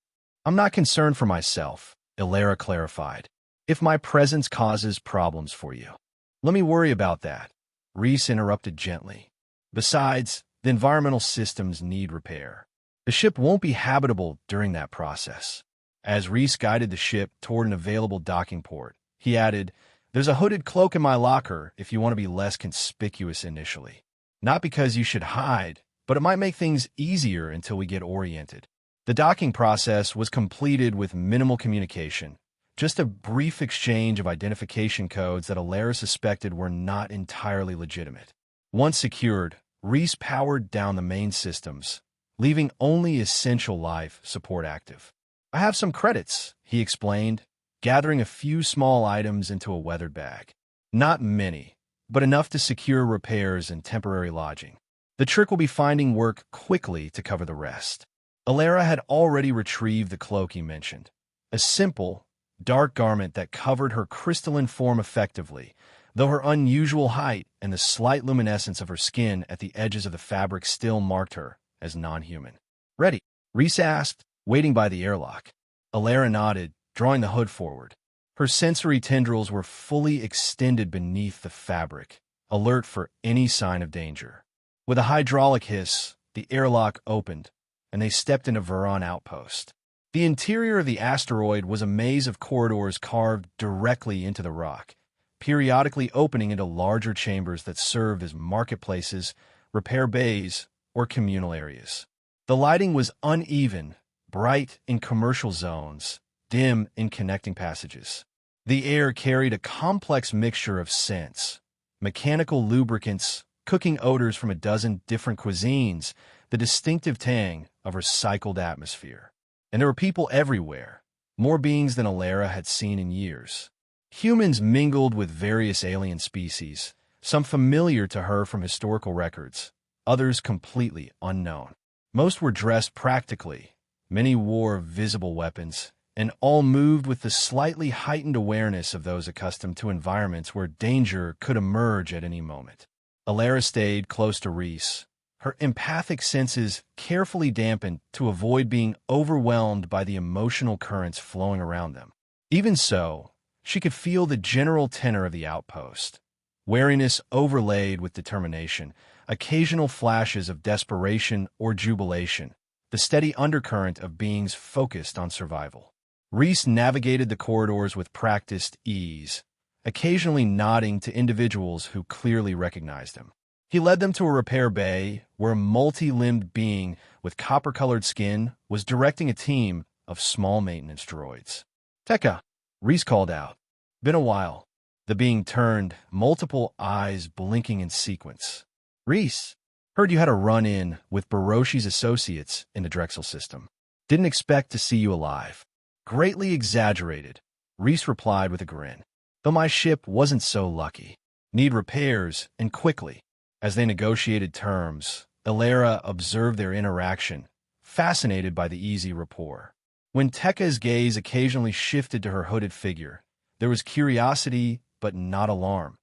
I'm not concerned for myself," Alara clarified. "If my presence causes problems for you, let me worry about that," Reese interrupted gently. "Besides, the environmental systems need repair. The ship won't be habitable during that process." As Reese guided the ship toward an available docking port, he added, "There's a hooded cloak in my locker if you want to be less conspicuous initially. Not because you should hide, but it might make things easier until we get oriented." The docking process was completed with minimal communication, just a brief exchange of identification codes that Alara suspected were not entirely legitimate. Once secured, Reese powered down the main systems, leaving only essential life support active. "I have some credits," he explained, gathering a few small items into a weathered bag. "Not many, but enough to secure repairs and temporary lodging. The trick will be finding work quickly to cover the rest. Alara had already retrieved the cloak he mentioned, a simple, dark garment that covered her crystalline form effectively, though her unusual height and the slight luminescence of her skin at the edges of the fabric still marked her as non-human. "Ready?" Reese asked, waiting by the airlock. Alara nodded, drawing the hood forward. Her sensory tendrils were fully extended beneath the fabric, alert for any sign of danger. With a hydraulic hiss, the airlock opened, and they stepped into Veron Outpost. The interior of the asteroid was a maze of corridors carved directly into the rock, periodically opening into larger chambers that served as marketplaces, repair bays, or communal areas. The lighting was uneven, bright in commercial zones, dim in connecting passages. The air carried a complex mixture of scents, mechanical lubricants, cooking odors from a dozen different cuisines, the distinctive tang of recycled atmosphere. And there were people everywhere, more beings than Alara had seen in years. Humans mingled with various alien species, some familiar to her from historical records, others completely unknown. Most were dressed practically, many wore visible weapons, and all moved with the slightly heightened awareness of those accustomed to environments where danger could emerge at any moment. Alara stayed close to Reese, her empathic senses carefully dampened to avoid being overwhelmed by the emotional currents flowing around them. Even so, she could feel the general tenor of the outpost, wariness overlaid with determination, occasional flashes of desperation or jubilation, the steady undercurrent of beings focused on survival. Reese navigated the corridors with practiced ease, occasionally nodding to individuals who clearly recognized him. He led them to a repair bay where a multi-limbed being with copper-colored skin was directing a team of small maintenance droids. "Tekka," Reese called out. "Been a while." The being turned, multiple eyes blinking in sequence. "Reese, heard you had a run-in with Baroshi's associates in the Drexel system. Didn't expect to see you alive." "Greatly exaggerated," Reese replied with a grin. "Though my ship wasn't so lucky. Need repairs, and quickly." As they negotiated terms, Alara observed their interaction, fascinated by the easy rapport. When Tekka's gaze occasionally shifted to her hooded figure, there was curiosity but not alarm,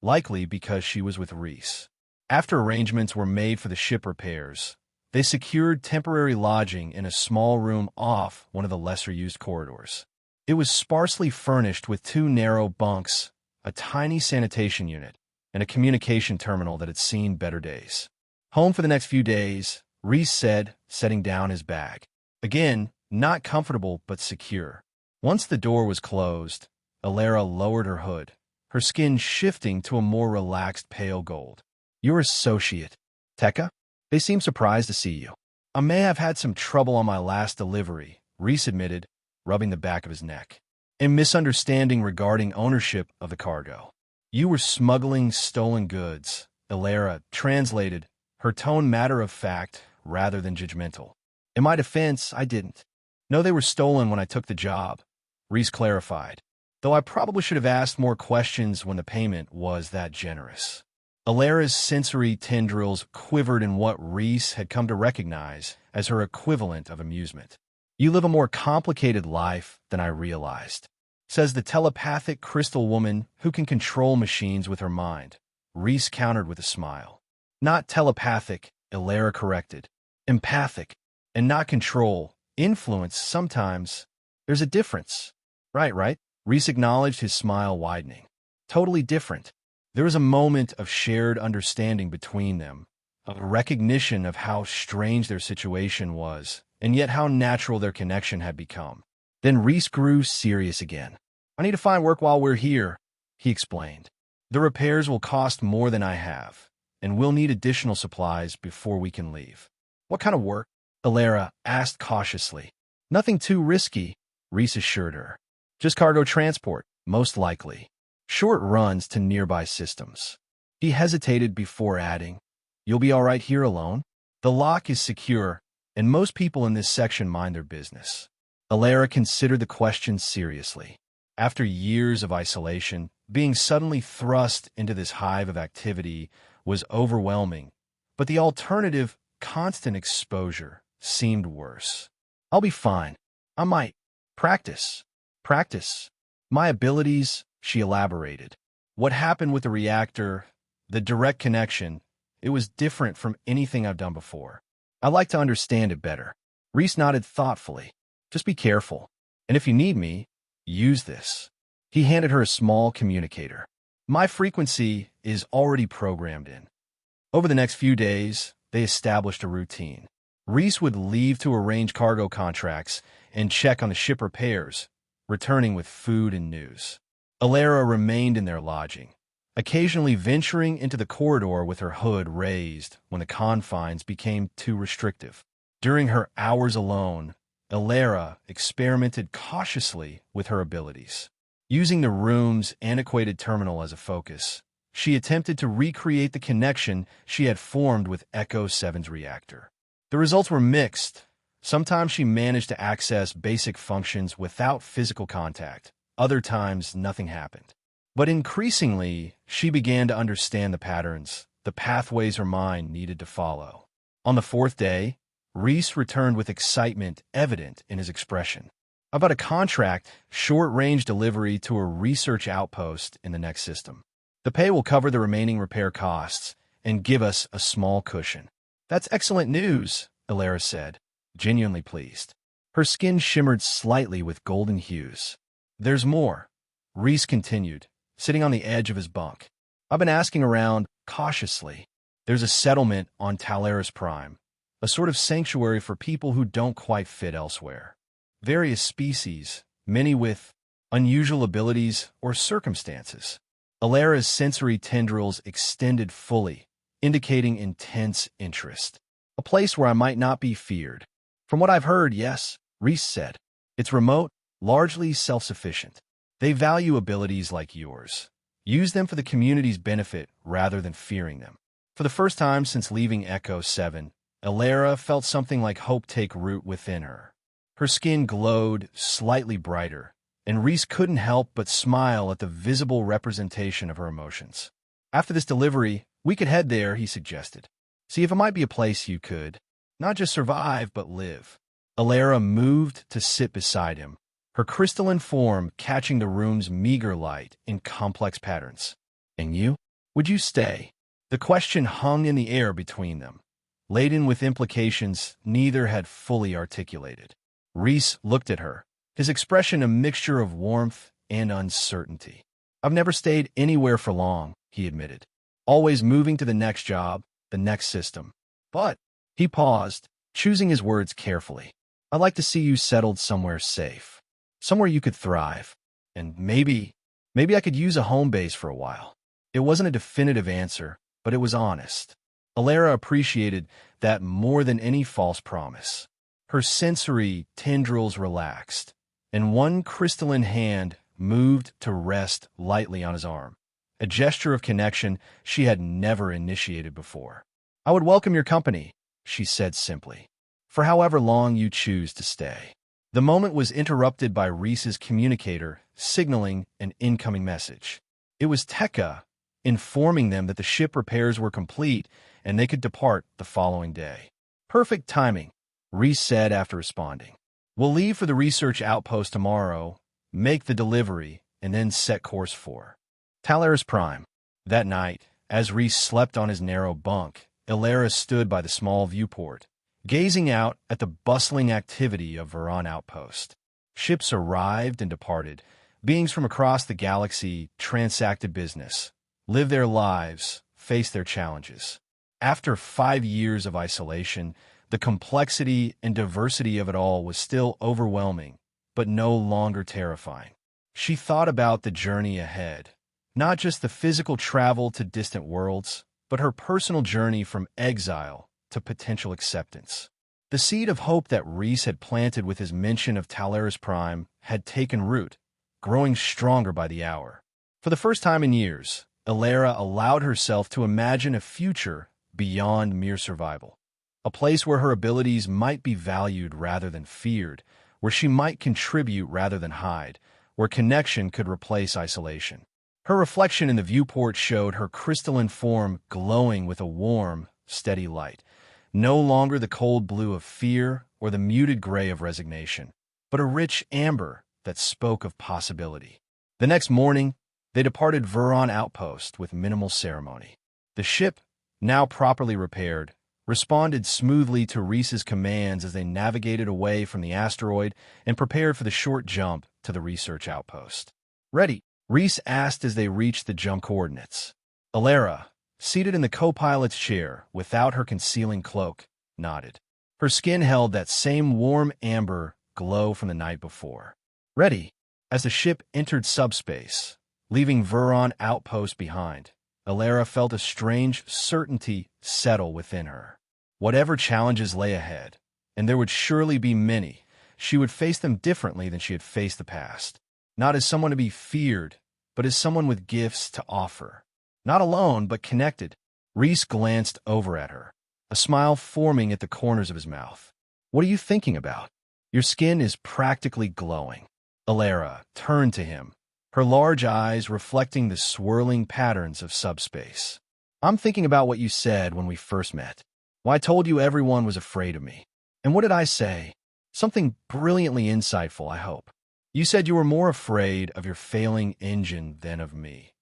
likely because she was with Reese. After arrangements were made for the ship repairs, they secured temporary lodging in a small room off one of the lesser-used corridors. It was sparsely furnished with 2 narrow bunks, a tiny sanitation unit, and a communication terminal that had seen better days. "Home for the next few days," Reese said, setting down his bag. Again, not comfortable but secure. Once the door was closed, Alara lowered her hood, her skin shifting to a more relaxed pale gold. "Your associate, Tekka? They seem surprised to see you." "I may have had some trouble on my last delivery," Reese admitted, rubbing the back of his neck. "A misunderstanding regarding ownership of the cargo." "You were smuggling stolen goods," Alara translated, her tone matter-of-fact rather than judgmental. "In my defense, I didn't. No, they were stolen when I took the job," Reese clarified, "though I probably should have asked more questions when the payment was that generous." Alara's sensory tendrils quivered in what Reese had come to recognize as her equivalent of amusement. "You live a more complicated life than I realized," says the telepathic crystal woman who can control machines with her mind, Reese countered with a smile. "Not telepathic," Alara corrected. "Empathic. And not control. Influence, sometimes. There's a difference." Right. Reese acknowledged, his smile widening. "Totally different." There was a moment of shared understanding between them, a recognition of how strange their situation was, and yet how natural their connection had become. Then Reese grew serious again. "I need to find work while we're here," he explained. "The repairs will cost more than I have, and we'll need additional supplies before we can leave." "What kind of work?" Alara asked cautiously. "Nothing too risky," Reese assured her. "Just cargo transport, most likely. Short runs to nearby systems." He hesitated before adding, "You'll be all right here alone? The lock is secure, and most people in this section mind their business." Alara considered the question seriously. After years of isolation, Being suddenly thrust into this hive of activity was overwhelming, but the alternative, constant exposure, seemed worse. I'll be fine. I might. Practice. Practice. My abilities, she elaborated. What happened with the reactor, the direct connection, it was different from anything I've done before. I'd like to understand it better. Reese nodded thoughtfully. Just be careful. And if you need me, use this. He handed her a small communicator. My frequency is already programmed in. Over the next few days, they established a routine. Reese would leave to arrange cargo contracts and check on the ship repairs, returning with food and news. Alara remained in their lodging, occasionally venturing into the corridor with her hood raised when the confines became too restrictive. During her hours alone, Alara experimented cautiously with her abilities. Using the room's antiquated terminal as a focus, she attempted to recreate the connection she had formed with Echo 7's reactor. The results were mixed. Sometimes she managed to access basic functions without physical contact. Other times, nothing happened. But increasingly, she began to understand the patterns, the pathways her mind needed to follow. On the fourth day, Reese returned with excitement evident in his expression. About a contract, short-range delivery to a research outpost in the next system. The pay will cover the remaining repair costs and give us a small cushion. That's excellent news, Alara said, genuinely pleased. Her skin shimmered slightly with golden hues. There's more, Reese continued, sitting on the edge of his bunk. I've been asking around cautiously. There's a settlement on Talaris Prime, a sort of sanctuary for people who don't quite fit elsewhere. Various species, many with unusual abilities or circumstances. Alara's sensory tendrils extended fully, indicating intense interest. A place where I might not be feared. From what I've heard, yes, Reese said. It's remote, largely self-sufficient. They value abilities like yours. Use them for the community's benefit rather than fearing them. For the first time since leaving Echo 7, Alara felt something like hope take root within her. Her skin glowed slightly brighter, and Reese couldn't help but smile at the visible representation of her emotions. After this delivery, we could head there, he suggested. See if it might be a place you could, not just survive, but live. Alara moved to sit beside him, her crystalline form catching the room's meager light in complex patterns. And you? Would you stay? The question hung in the air between them, laden with implications neither had fully articulated. Reese looked at her, his expression a mixture of warmth and uncertainty. I've never stayed anywhere for long, he admitted. Always moving to the next job, the next system. But, he paused, choosing his words carefully. I'd like to see you settled somewhere safe. Somewhere you could thrive. And maybe I could use a home base for a while. It wasn't a definitive answer, but it was honest. Alara appreciated that more than any false promise. Her sensory tendrils relaxed, and one crystalline hand moved to rest lightly on his arm, a gesture of connection she had never initiated before. I would welcome your company, she said simply, for however long you choose to stay. The moment was interrupted by Reese's communicator signaling an incoming message. It was Tekka, informing them that the ship repairs were complete and they could depart the following day. Perfect timing, Reese said after responding. We'll leave for the research outpost tomorrow, make the delivery, and then set course for Talaris Prime. That night, as Reese slept on his narrow bunk, Alara stood by the small viewport, gazing out at the bustling activity of Veron Outpost. Ships arrived and departed. Beings from across the galaxy transacted business, lived their lives, faced their challenges. After 5 years of isolation, the complexity and diversity of it all was still overwhelming, but no longer terrifying. She thought about the journey ahead, not just the physical travel to distant worlds, but her personal journey from exile to potential acceptance. The seed of hope that Reese had planted with his mention of Talaris Prime had taken root, growing stronger by the hour. For the first time in years, Alara allowed herself to imagine a future beyond mere survival. A place where her abilities might be valued rather than feared, where she might contribute rather than hide, where connection could replace isolation. Her reflection in the viewport showed her crystalline form glowing with a warm, steady light, no longer the cold blue of fear or the muted gray of resignation, but a rich amber that spoke of possibility. The next morning, they departed Vuron Outpost with minimal ceremony. The ship, now properly repaired, responded smoothly to Reese's commands as they navigated away from the asteroid and prepared for the short jump to the research outpost. "Ready?" Reese asked as they reached the jump coordinates. Alara, seated in the co-pilot's chair without her concealing cloak, nodded. Her skin held that same warm amber glow from the night before. "Ready?" As the ship entered subspace, leaving Vuron Outpost behind, Alara felt a strange certainty settle within her. Whatever challenges lay ahead, and there would surely be many, she would face them differently than she had faced the past. Not as someone to be feared, but as someone with gifts to offer. Not alone, but connected. Reese glanced over at her, a smile forming at the corners of his mouth. "What are you thinking about? Your skin is practically glowing." Alara turned to him, her large eyes reflecting the swirling patterns of subspace. "I'm thinking about what you said when we first met. Well, I told you everyone was afraid of me. And what did I say? Something brilliantly insightful, I hope. You said you were more afraid of your failing engine than of me,"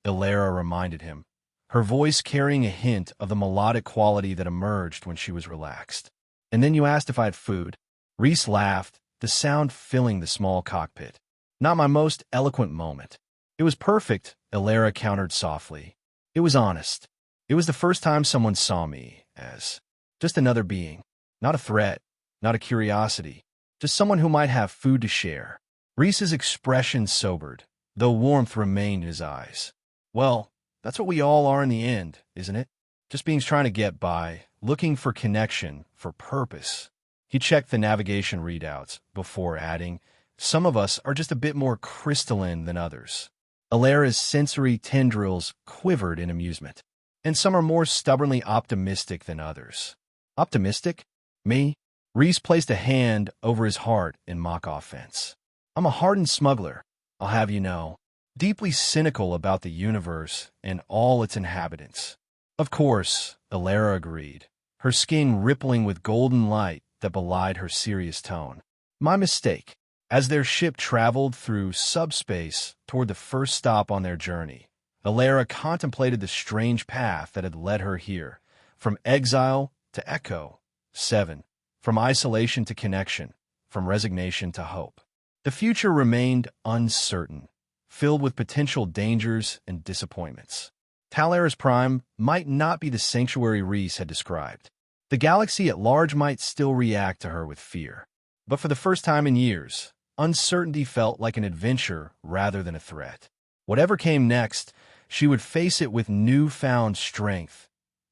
Alara reminded him, her voice carrying a hint of the melodic quality that emerged when she was relaxed. "And then you asked if I had food." Reese laughed, the sound filling the small cockpit. "Not my most eloquent moment." "It was perfect," Alara countered softly. "It was honest. It was the first time someone saw me as just another being, not a threat, not a curiosity, just someone who might have food to share." Reese's expression sobered, though warmth remained in his eyes. "Well, that's what we all are in the end, isn't it? Just beings trying to get by, looking for connection, for purpose." He checked the navigation readouts before adding, "Some of us are just a bit more crystalline than others." Alara's sensory tendrils quivered in amusement. "And some are more stubbornly optimistic than others." "Optimistic? Me?" Reese placed a hand over his heart in mock offense. "I'm a hardened smuggler, I'll have you know, deeply cynical about the universe and all its inhabitants." "Of course," Alara agreed, her skin rippling with golden light that belied her serious tone. "My mistake." As their ship traveled through subspace toward the first stop on their journey, Alara contemplated the strange path that had led her here, from exile to Echo 7, from isolation to connection, from resignation to hope. The future remained uncertain, filled with potential dangers and disappointments. Talaris Prime might not be the sanctuary Reese had described. The galaxy at large might still react to her with fear. But for the first time in years, uncertainty felt like an adventure rather than a threat. Whatever came next, she would face it with newfound strength,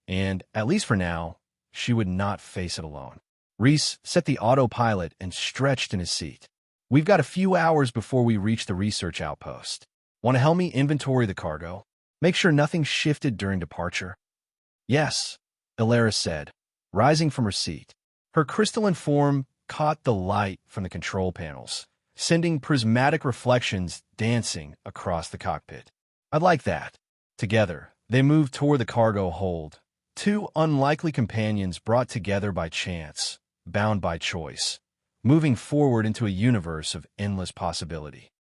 and, at least for now, she would not face it alone. Reese set the autopilot and stretched in his seat. "We've got a few hours before we reach the research outpost. Want to help me inventory the cargo? Make sure nothing shifted during departure?" "Yes," Alara said, rising from her seat. Her crystalline form caught the light from the control panels, sending prismatic reflections dancing across the cockpit. "I'd like that." Together, they moved toward the cargo hold, two unlikely companions brought together by chance, bound by choice, moving forward into a universe of endless possibility.